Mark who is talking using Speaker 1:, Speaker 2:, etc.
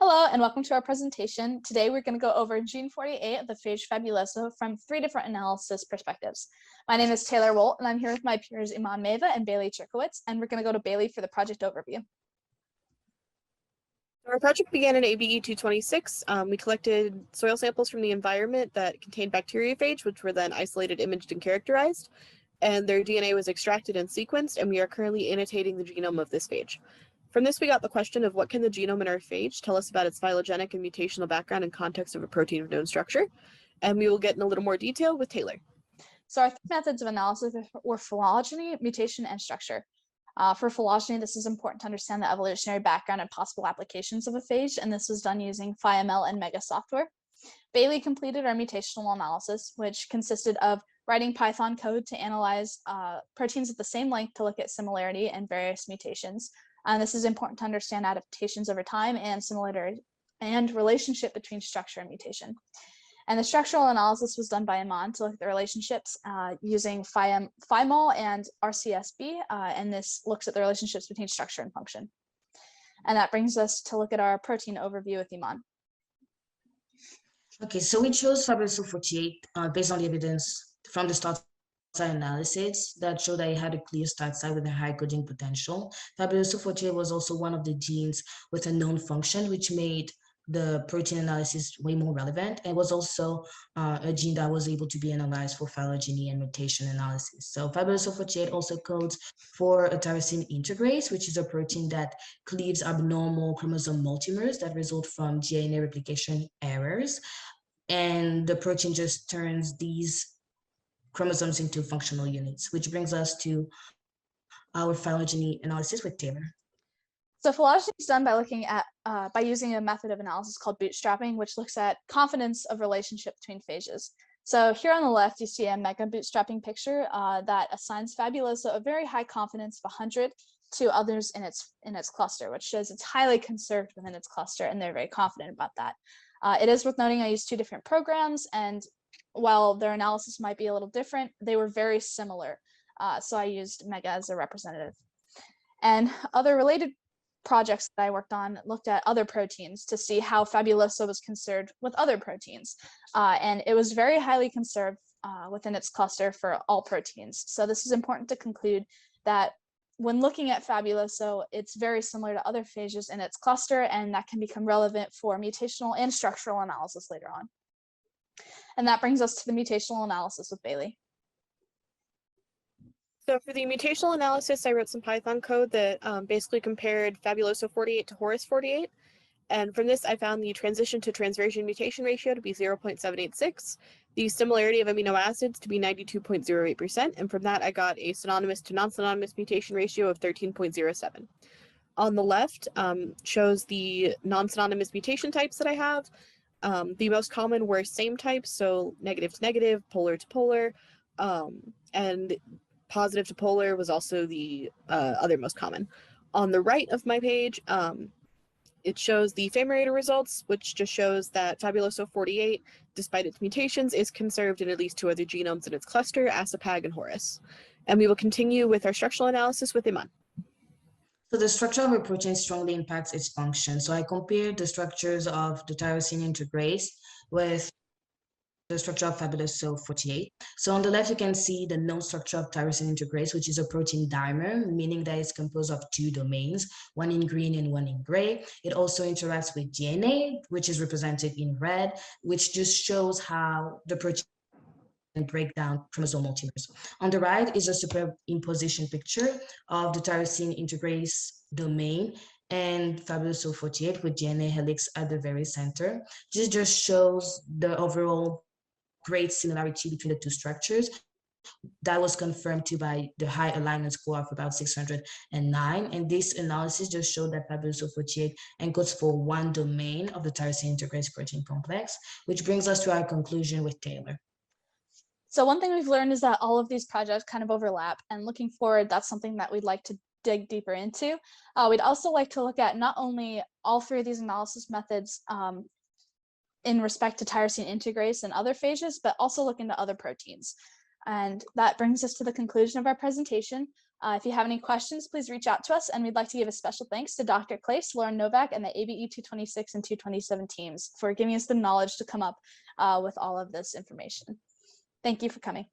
Speaker 1: Hello and welcome to our presentation. Today we're going to go over gene 48 of the phage Phabuloso from 3 different analysis perspectives. My name is Taylor Wolt and I'm here with my peers Iman Mevaa and Bailey Czerkiewicz, and we're going to go to Bailey for the project overview.
Speaker 2: Our project began in ABE 226. We collected soil samples from the environment that contained bacteriophage, which were then isolated, imaged, and characterized, and their DNA was extracted and sequenced, and we are currently annotating the genome of this phage. From this, we got the question of what can the genome in our phage tell us about its phylogenetic and mutational background and context of a protein of known structure, and we will get in a little more detail with Taylor.
Speaker 1: So our 3 methods of analysis were phylogeny, mutation, and structure. For phylogeny, this is important to understand the evolutionary background and possible applications of a phage, and this was done using PhyML and Mega software. Bailey completed our mutational analysis, which consisted of writing Python code to analyze proteins at the same length to look at similarity and various mutations. And this is important to understand adaptations over time and similarity and relationship between structure and mutation. And the structural analysis was done by Iman to look at the relationships using PhyMol and RCSB, and this looks at the relationships between structure and function. And that brings us to look at our protein overview with Iman.
Speaker 3: Okay, so we chose Phabuloso 48 based on the evidence from the start site analysis that showed that it had a clear start site with a high coding potential. Phabuloso 48 was also one of the genes with a known function, which made the protein analysis way more relevant, and was also a gene that was able to be analyzed for phylogeny and mutation analysis. So Phabuloso 48 also codes for a tyrosine integrase, which is a protein that cleaves abnormal chromosome multimers that result from DNA replication errors. And the protein just turns these chromosomes into functional units, which brings us to our phylogeny analysis with Taylor.
Speaker 1: So phylogeny is done by looking at by using a method of analysis called bootstrapping, which looks at confidence of relationship between phages. So here on the left, you see a mega bootstrapping picture that assigns Phabuloso a very high confidence of 100 to others in its cluster, which shows it's highly conserved within its cluster, and they're very confident about that. It is worth noting I used 2 different programs, and while their analysis might be a little different, they were very similar. So I used Mega as a representative. And other related projects that I worked on looked at other proteins to see how Phabuloso was conserved with other proteins. And it was very highly conserved within its cluster for all proteins. So this is important to conclude that when looking at Phabuloso, it's very similar to other phages in its cluster, and that can become relevant for mutational and structural analysis later on. And that brings us to the mutational analysis with Bailey.
Speaker 2: So for the mutational analysis, I wrote some Python code that basically compared Phabuloso 48 to Horace 48. And from this, I found the transition to transversion mutation ratio to be 0.786, the similarity of amino acids to be 92.08%. And from that, I got a synonymous to non-synonymous mutation ratio of 13.07. On the left shows the non-synonymous mutation types that I have. The most common were same types, so negative to negative, polar to polar, and positive to polar was also the other most common. On the right of my page, it shows the Phamorator results, which just shows that Phabuloso 48, despite its mutations, is conserved in at least 2 other genomes in its cluster, Phage and Horace. And we will continue with our structural analysis with Iman.
Speaker 3: So the structure of a protein strongly impacts its function. So I compared the structures of the tyrosine integrase with the structure of Phabuloso 48. So on the left, you can see the known structure of tyrosine integrase, which is a protein dimer, meaning that it's composed of 2 domains, one in green and one in gray. It also interacts with DNA, which is represented in red, which just shows how the protein and break down chromosomal multimers. On the right is a superimposition picture of the tyrosine integrase domain and Phabuloso 48 with DNA helix at the very center. This just shows the overall great similarity between the 2 structures. That was confirmed to by the high alignment score of about 609. And this analysis just showed that Phabuloso 48 encodes for 1 domain of the tyrosine integrase protein complex, which brings us to our conclusion with Taylor.
Speaker 1: So one thing we've learned is that all of these projects kind of overlap, and looking forward, that's something that we'd like to dig deeper into. We'd also like to look at not only all 3 of these analysis methods in respect to tyrosine integrase and other phages, but also look into other proteins. And that brings us to the conclusion of our presentation. If you have any questions, please reach out to us, and we'd like to give a special thanks to Dr. Clase, Lauren Novak, and the ABE 226 and 227 teams for giving us the knowledge to come up with all of this information. Thank you for coming.